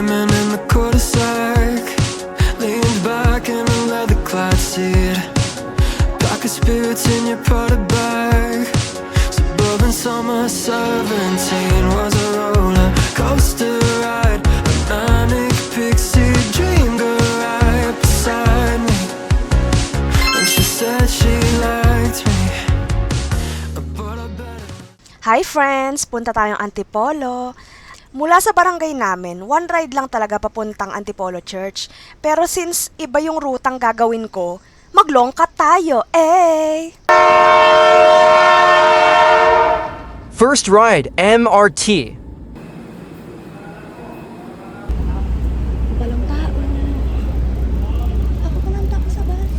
dreaming in the cul-de-sac, leaned back in a leather-clad seat, pocket spirits in your Prada bag. Suburban summer 17 was a roller coaster ride, a manic pixie dream girl right beside me, and she said she liked me, but I bet. Hi friends! Punta tayong Antipolo. Mula sa barangay namin, one ride lang talaga papuntang Antipolo Church. Pero since iba yung rutang gagawin ko, mag-long cut tayo, eh! First ride, MRT. Walang tao na. Ako palang tao sa bus.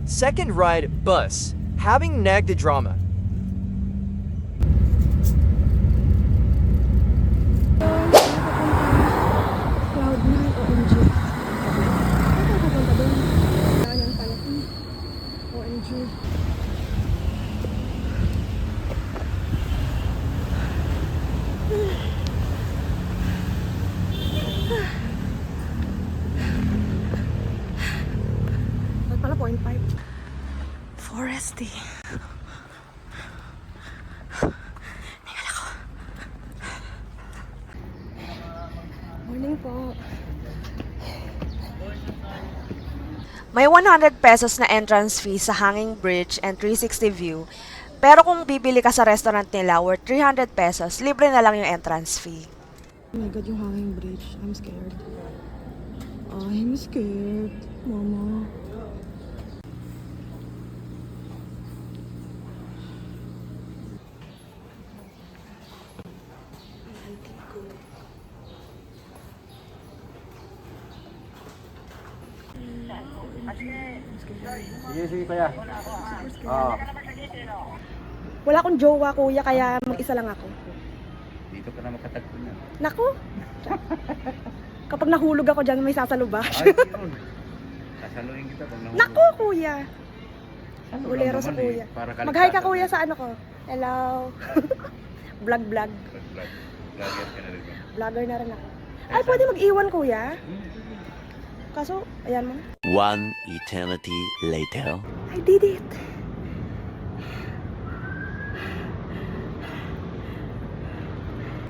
Second ride, bus. Having nagged the drama. Cloud 9, OMG. Ano ka pupunta doon? Yan pala. OMG. Ba't pala 0.5? Foresty. Tingnan ako. Morning po. May 100 pesos na entrance fee sa Hanging Bridge and 360 view. Pero kung bibili ka sa restaurant nila worth 300 pesos, libre na lang yung entrance fee. Oh my god, yung hanging bridge. I'm scared. I'm scared, mama. Sige, kuya. Wala akong jowa, kuya, kaya mag-isa lang ako. Dito ka na makatagpo na. Naku! Kapag nahulog ako dyan, may sasalubas. Ay, yun. Sasaluhin kita pag nahulog. Naku, kuya! Ano Ulero lang sa naman kuya. para Mag-hi ka, kaligtasan. kuya, sa ano ko. Hello! Vlog. Vlog. Vlogger ka na rin. Vlogger na rin ako. Ay, pwede mag-iwan, kuya. Kaso, ayan mo. One eternity later. I did it!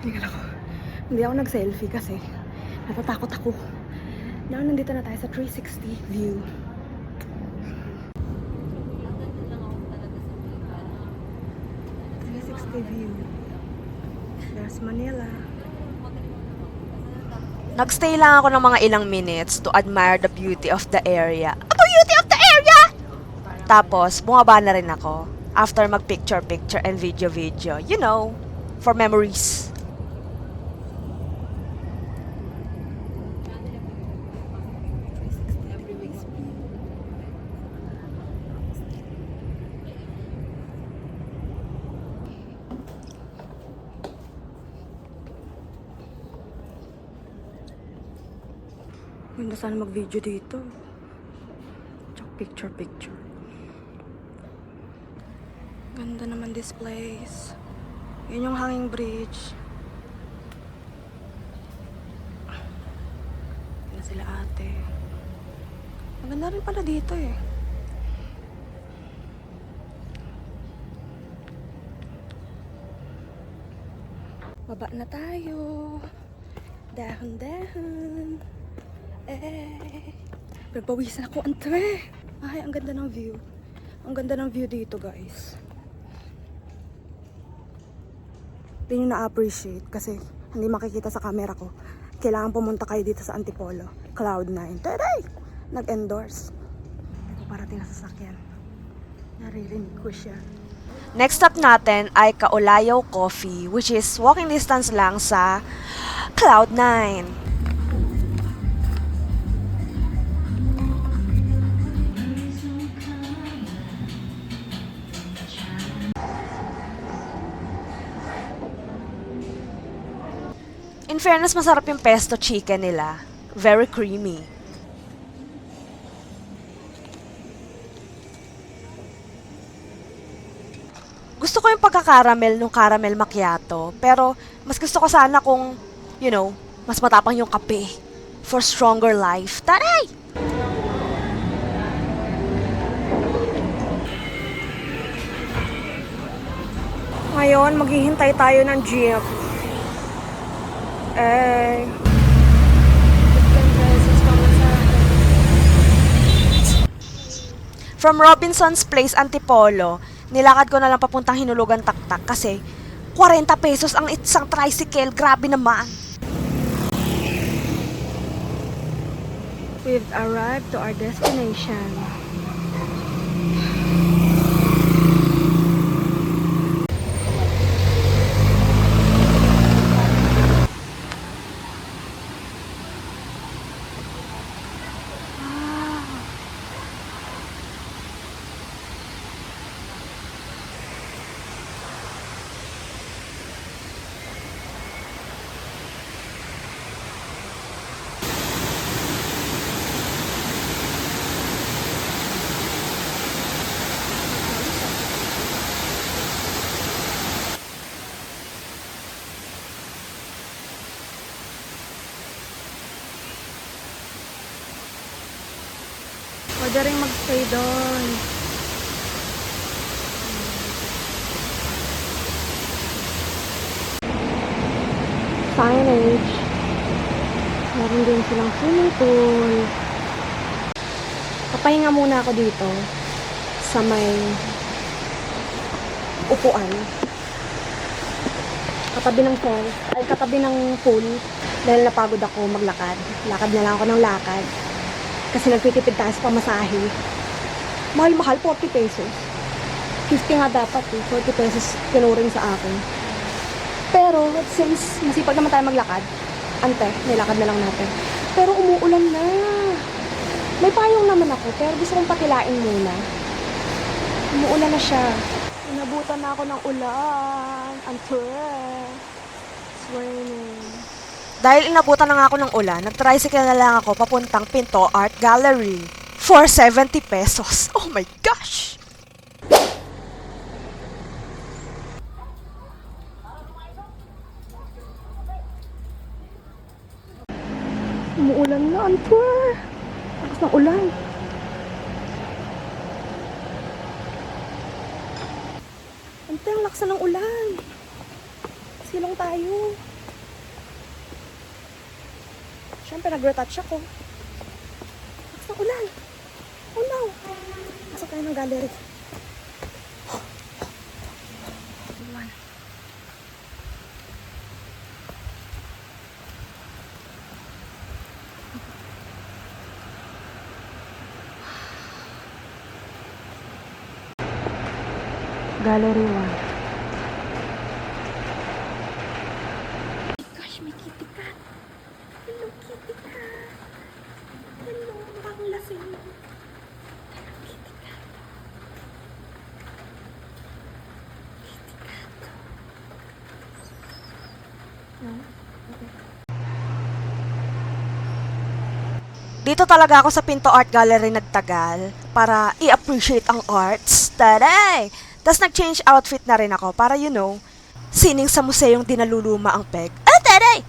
Tingnan ako. Hindi ako nag-selfie kasi natatakot ako. Now, nandito na tayo sa 360 view. View. There's Manila. Nagstay lang ako ng mga ilang minutes to admire the beauty of the area. The beauty of the area! Tapos, bumaba na rin ako after mag-picture-picture and video-video. You know, for memories. Ganda sana mag-video dito. Tsaka picture. Ganda naman this place. Yun yung hanging bridge. Yan sila ate. Maganda rin pala dito eh. Baba na tayo. Dahon. Eh, nagpawisan ako, Andre. Ay, ang ganda ng view. Ang ganda ng view dito, guys. Hindi nyo na-appreciate kasi hindi makikita sa camera ko. Kailangan pumunta kayo dito sa Antipolo. Cloud9. Taday! Nag-endorse. Hindi ko parating na sasakyan. Naririnig ko siya. Next stop natin ay Kaulayaw Coffee, which is walking distance lang sa Cloud9. In fairness, masarap yung pesto chicken nila. Very creamy. Gusto ko yung pagkakaramel nung caramel macchiato, pero mas gusto ko sana kung You know, mas matapang yung kape. For stronger life. Taray! Ngayon, maghihintay tayo ng jeep. Eh... From Robinson's Place, Antipolo, nilakad ko na lang papuntang Hinulugan Taktak kasi 40 pesos ang isang tricycle. Grabe naman. We've arrived to our destination. Pwede rin magstay doon. Signage. Meron din silang swimming pool. Papahinga muna ako dito sa may upuan. Katabi ng falls, ay katabi ng pool dahil napagod ako maglakad. Lakad na lang ako ng lakad. Kasi nagtitipid tayo sa pamasahe. Mahal-mahal, 40 pesos. 50 nga dapat eh. 40 pesos tinuring sa akin. Pero, since masipag naman tayo maglakad, nilakad na lang natin. Pero umuulan na. May payong naman ako, pero gusto kong patilain muna. Umuulan na siya. Inabutan na ako ng ulan. It's raining. Dahil inabutan na nga ako ng ulan, nag-tricycle na lang ako papuntang Pinto Art Gallery for 70 pesos. Oh my gosh! Umuulan na, Antwer. Lakas ng ulan. Antwer, ang lakas na ng ulan. Silong tayo. Siyempre, nag-retouch ako. Lakas ng ulan. Oh no. Pasok tayo ng gallery. Ulan. Gallery 1. Gosh, may kitty cat. Hello, kitty cat. Hello, mukhang lasing. Hello, kitty cat. Kitty cat. No? Okay. Dito talaga ako sa Pinto Art Gallery nagtagal para i-appreciate ang arts. Taray! Tapos nag-change outfit na rin ako para, you know, sining sa museyong dinaluluma ang peg. Ah, taray!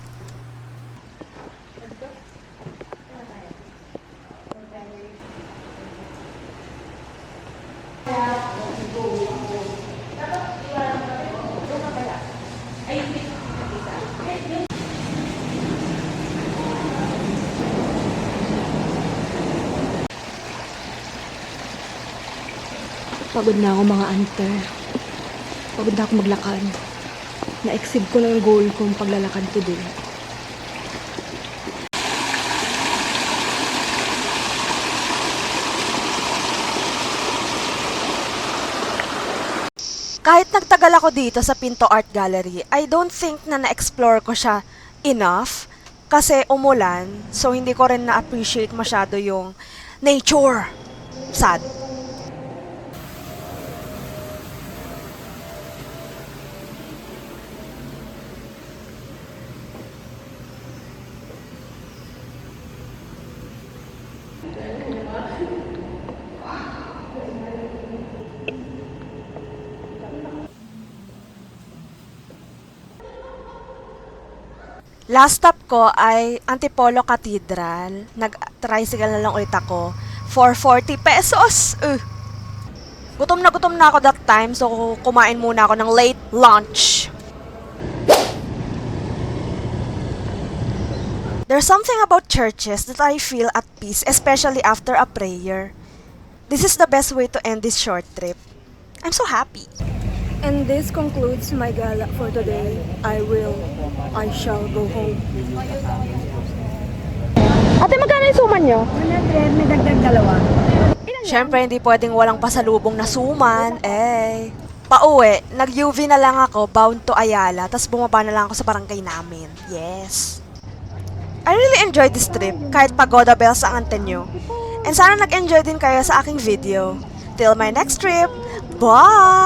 Pagod na ako mga anter. Pagod na ako maglakad. Na-exceed ko na yung goal kong paglalakad today. Kahit nagtagal ako dito sa Pinto Art Gallery, I don't think na na-explore ko siya enough kasi umulan, so hindi ko rin na-appreciate masyado yung nature. Sad. Last stop ko ay Antipolo Cathedral. Nag-tricycle na lang ulit ako for 40 pesos. Gutom na ako that time, so kumain muna ako ng late lunch. There's something about churches that I feel at peace, especially after a prayer. This is the best way to end this short trip. I'm so happy. And this concludes my gala for today. I shall go home. Ate, magkano yung suman nyo? 100, may dagdag dalawa. Siyempre, hindi pwedeng walang pasalubong na suman. Pauwi, nag-UV na lang ako, bound to Ayala, tapos bumaba na lang ako sa barangay namin. Yes. I really enjoyed this trip, kahit pagoda bells ang antenyo. And sana nag-enjoy din kayo sa aking video. Till my next trip, bye!